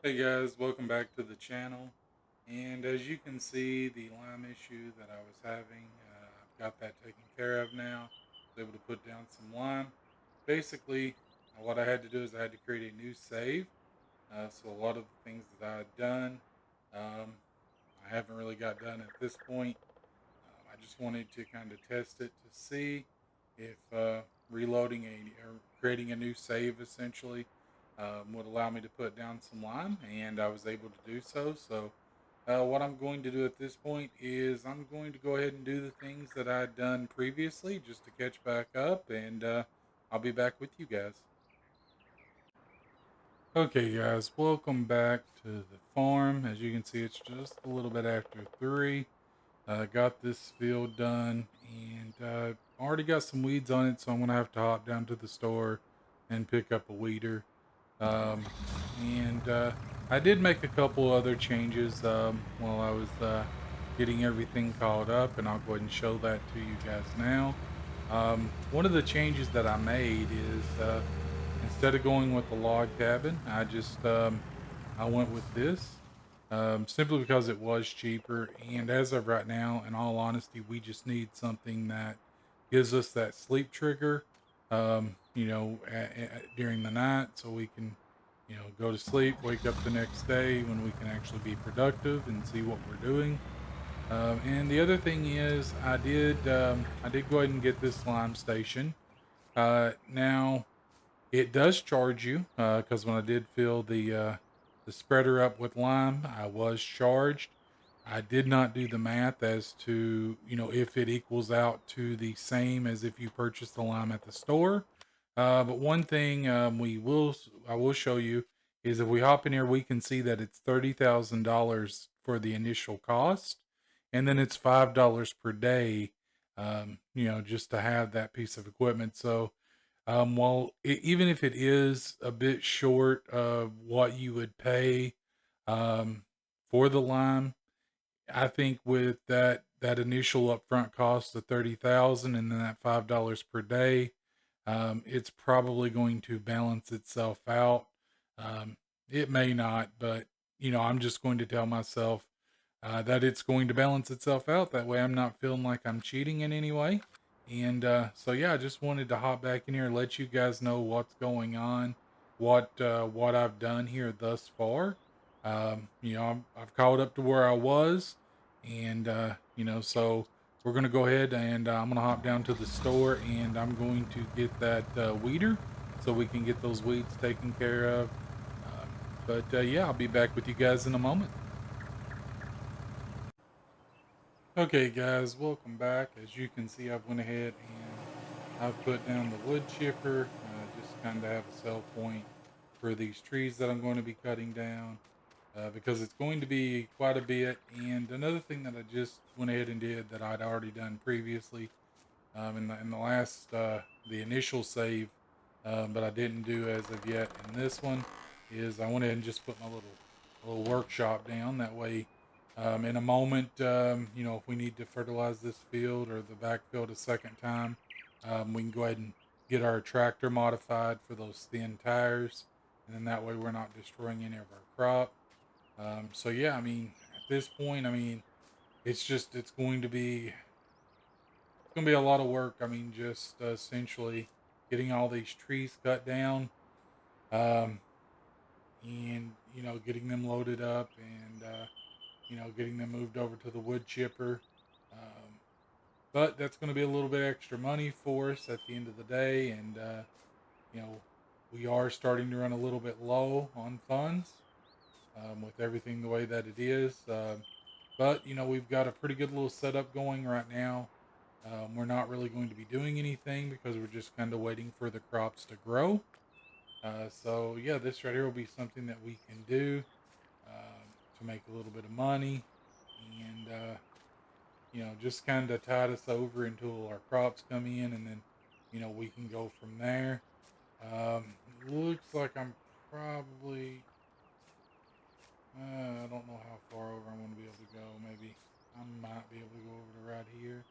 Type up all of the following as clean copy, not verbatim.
Hey guys, welcome back to the channel. And as you can see, the lime issue that I was having, I've got that taken care of now. I was able to put down some lime. Basically, what I had to do is I had to create a new save. So a lot of the things that I had done, um, I haven't really got done at this point. I just wanted to kind of test it to see if reloading or creating a new save essentially would allow me to put down some lime, and I was able to do so. So, what I'm going to do at this point is I'm going to go ahead and do the things that I had done previously just to catch back up, and I'll be back with you guys. Okay, guys, welcome back to the farm. As you can see, it's just a little bit after 3. Got this field done and already got some weeds on it, so I'm gonna have to hop down to the store and pick up a weeder. Um, and I did make a couple other changes while I was getting everything caught up, and I'll go ahead and show that to you guys now. One of the changes that I made is instead of going with the log cabin, I went with this simply because it was cheaper. And as of right now, in all honesty, we just need something that gives us that sleep trigger, during the night, so we can, go to sleep, wake up the next day when we can actually be productive and see what we're doing. And the other thing is, I did go ahead and get this lime station. Now it does charge you, because when I did fill the spreader up with lime, I was charged. I did not do the math as to, if it equals out to the same as if you purchased the lime at the store. But one thing I will show you is if we hop in here, we can see that it's $30,000 for the initial cost, and then it's $5 per day, just to have that piece of equipment. So even if it is a bit short of what you would pay um, for the lime, I think with that initial upfront cost of 30,000 and then that $5 per day, it's probably going to balance itself out. Um, it may not, but I'm just going to tell myself that it's going to balance itself out. That way, I'm not feeling like I'm cheating in any way. And so, yeah, I just wanted to hop back in here and let you guys know what's going on, what I've done here thus far. I've caught up to where I was, and so we're gonna go ahead and I'm gonna hop down to the store and I'm going to get that weeder so we can get those weeds taken care of. But yeah, I'll be back with you guys in a moment. Okay, guys, welcome back. As you can see, I've went ahead and I've put down the wood chipper, just kind of have a sell point for these trees that I'm going to be cutting down, because it's going to be quite a bit. And another thing that I just went ahead and did that I'd already done previously, in the last the initial save, but I didn't do as of yet in this one, is I went ahead and just put my little workshop down. That way, in a moment, if we need to fertilize this field or the backfield a second time, we can go ahead and get our tractor modified for those thin tires, and then that way we're not destroying any of our crop. So yeah, I mean, at this point, I mean, it's going to be a lot of work. I mean, just essentially getting all these trees cut down, um, and getting them loaded up, and getting them moved over to the wood chipper. Um, but that's going to be a little bit extra money for us at the end of the day, and you know, we are starting to run a little bit low on funds, with everything the way that it is. But we've got a pretty good little setup going right now. We're not really going to be doing anything because we're just kind of waiting for the crops to grow. So yeah, this right here will be something that we can do to make a little bit of money, and just kind of tide us over until our crops come in, and then we can go from there. Looks like I'm probably I don't know how far over I'm going to be able to go. Maybe I might be able to go over to right here.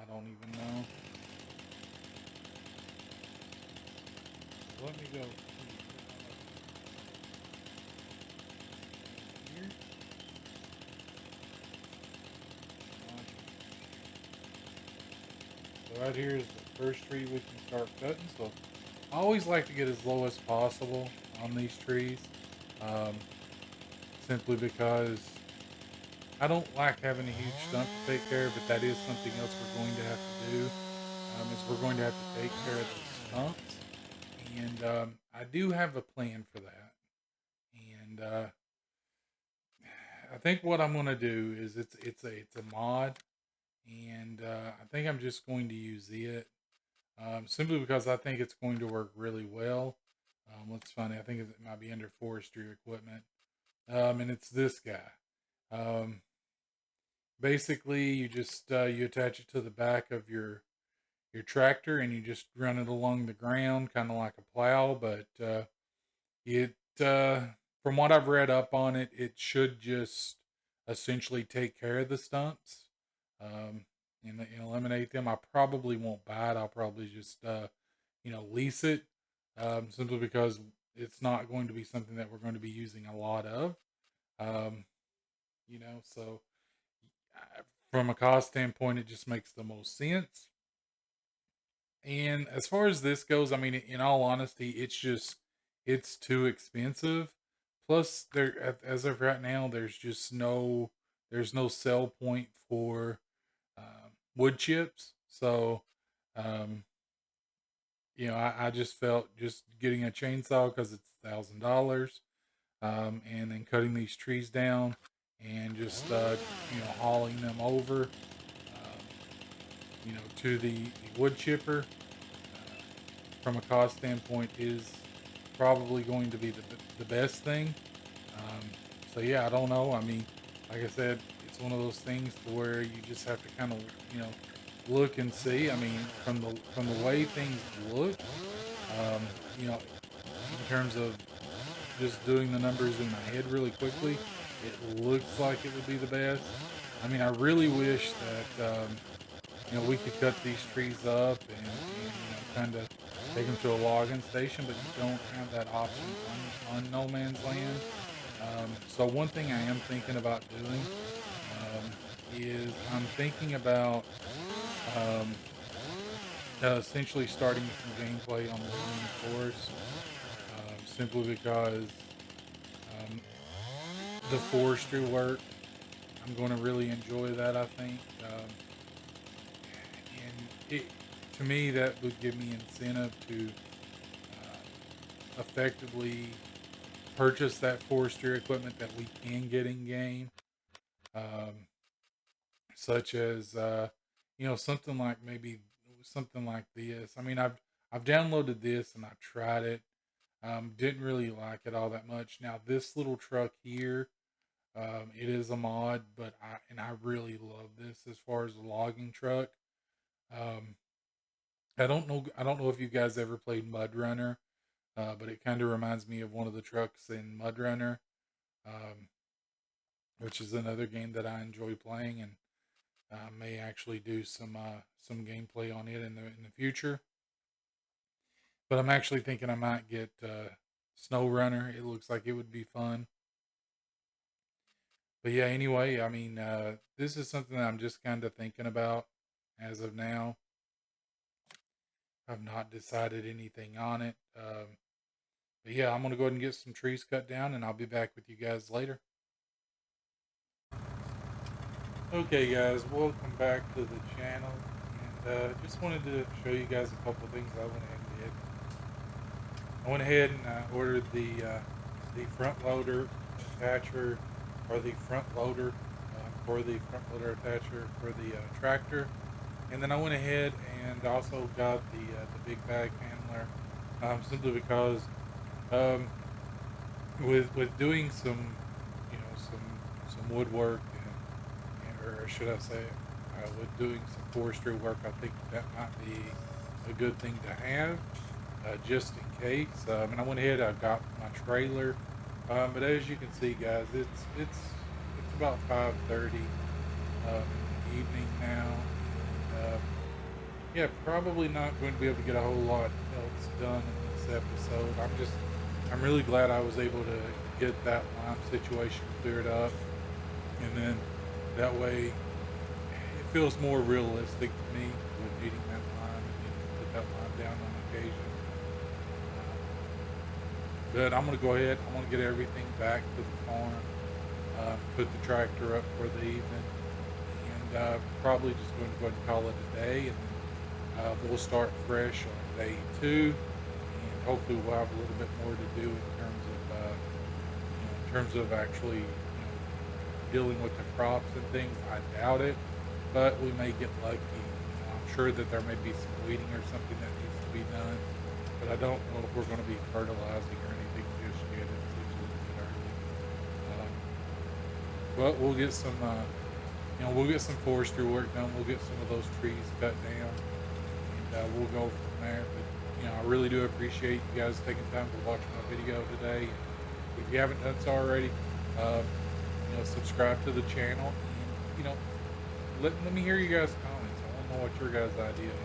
I don't even know. So let me go here. right here is the first tree we can start cutting. So I always like to get as low as possible on these trees, um, simply because I don't like having a huge stump to take care of, but that is something else we're going to have to do. Is we're going to have to take care of those stumps, and I do have a plan for that. And I think what I'm going to do is it's a mod, and I think I'm just going to use it simply because I think it's going to work really well. Let's find it. I think it might be under forestry equipment, and it's this guy. Um, Basically, you just you attach it to the back of your tractor, and you just run it along the ground, kind of like a plow. But it, from what I've read up on it, it should just essentially take care of the stumps, um, and eliminate them. I probably won't buy it. I'll probably just lease it, simply because it's not going to be something that we're going to be using a lot of. Um, so from a cost standpoint, it just makes the most sense. And as far as this goes, I mean, in all honesty, it's too expensive. Plus, as of right now, there's no sell point for wood chips. So, um, I just felt just getting a chainsaw because it's $1,000, and then cutting these trees down and just hauling them over, to the wood chipper, from a cost standpoint, is probably going to be the best thing. Um, so yeah, I don't know. I mean, like I said, it's one of those things to where you just have to kind of look and see. I mean, from the way things look, um, in terms of just doing the numbers in my head really quickly, it looks like it would be the best. I mean, I really wish that we could cut these trees up and kind of take them to a logging station, but you don't have that option on no man's land. So one thing I am thinking about doing, um, is I'm thinking about um, essentially starting some gameplay on the Learning Forest, simply because um, the forestry work, I'm going to really enjoy that, I think. And to me, that would give me incentive to effectively purchase that forestry equipment that we can get in game, um, such as something like maybe something like this. I mean, I've downloaded this and I've tried it. Didn't really like it all that much. Now this little truck here, it is a mod, but I really love this as far as a logging truck. Um, I don't know if you guys ever played Mud Runner, but it kind of reminds me of one of the trucks in Mud Runner, um, which is another game that I enjoy playing, and I may actually do some gameplay on it in the future. But I'm actually thinking I might get Snow Runner. It looks like it would be fun. But yeah, anyway, I mean, this is something that I'm just kind of thinking about as of now. I've not decided anything on it. But yeah, I'm gonna go ahead and get some trees cut down, and I'll be back with you guys later. Okay, guys, welcome back to the channel, and just wanted to show you guys a couple of things I went ahead and did. I went ahead and ordered the front loader attacher, or the front loader for the front loader attacher for the tractor, and then I went ahead and also got the big bag handler, simply because um, with doing some woodwork, or should I say, with doing some forestry work, I think that might be a good thing to have, just in case. And I went ahead, I got my trailer, but as you can see, guys, it's about 5:30 in the evening now. And, yeah, probably not going to be able to get a whole lot else done in this episode. I'm really glad I was able to get that lime situation cleared up, and then that way it feels more realistic to me with needing that down on occasion. But I'm gonna go ahead. I'm gonna get everything back to the farm. Put the tractor up for the evening, and probably just going to go ahead and call it a day. And we'll start fresh on day two, and hopefully we'll have a little bit more to do in terms of in terms of actually dealing with the crops and things. I doubt it, but we may get lucky. I'm sure that there may be some weeding or something that needs to be done, but I don't know if we're going to be fertilizing or anything just yet. It's a little bit early. Um, but we'll get some, we'll get some forestry work done. We'll get some of those trees cut down, and we'll go from there. But I really do appreciate you guys taking time to watch my video today. If you haven't done so already, um, subscribe to the channel, and let me hear you guys' comments. I want to know what your guys' idea is.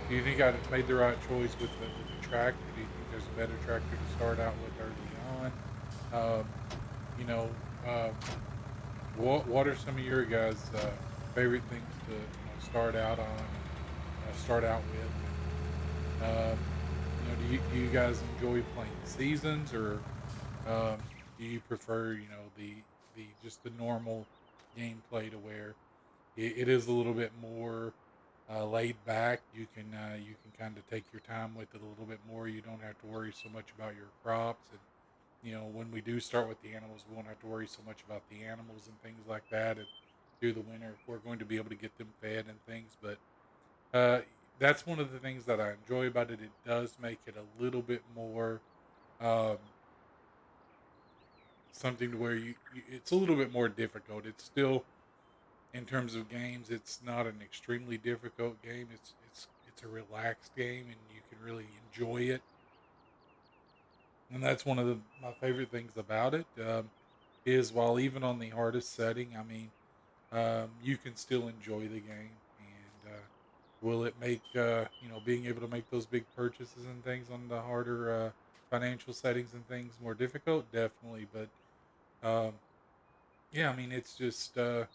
Do you think I made the right choice with the tractor? Do you think there's a better tractor to start out with early on? You know, um, what are some of your guys' favorite things to start out on and start out with? Do you guys enjoy playing seasons, or do you prefer the just the normal gameplay to where it is a little bit more laid back? You can kind of take your time with it a little bit more. You don't have to worry so much about your crops, and when we do start with the animals, we won't have to worry so much about the animals and things like that. And through the winter, we're going to be able to get them fed and things. But uh, that's one of the things that I enjoy about it. It does make it a little bit more um, something to where it's a little bit more difficult. It's still, in terms of games, it's not an extremely difficult game. It's a relaxed game, and you can really enjoy it. And that's one of my favorite things about it. Is while even on the hardest setting, I mean, you can still enjoy the game. And will it make being able to make those big purchases and things on the harder financial settings and things more difficult? Definitely, but um, yeah, I mean, it's just I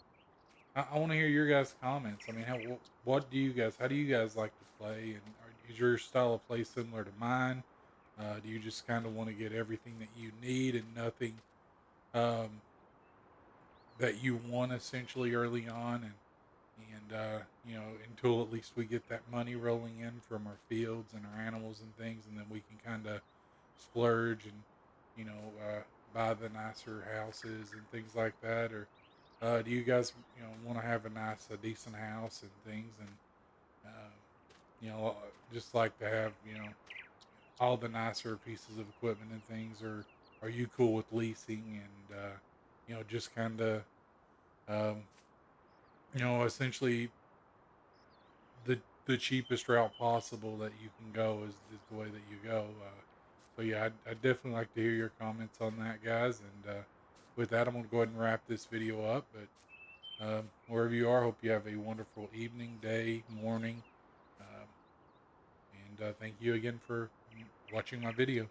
want to hear your guys' comments. I mean, what do you guys? How do you guys like to play? And is your style of play similar to mine? Do you just kind of want to get everything that you need and nothing um, that you want essentially early on, and until at least we get that money rolling in from our fields and our animals and things, and then we can kind of splurge and you know uh, buy the nicer houses and things like that? Or do you guys want to have a decent house and things, and uh, just like to have all the nicer pieces of equipment and things? Or are you cool with leasing and just kind of um, essentially the cheapest route possible that you can go is the way that you go. So yeah, I'd definitely like to hear your comments on that, guys. And with that, I'm gonna go ahead and wrap this video up. But wherever you are, hope you have a wonderful evening, day, morning, um, and thank you again for watching my video.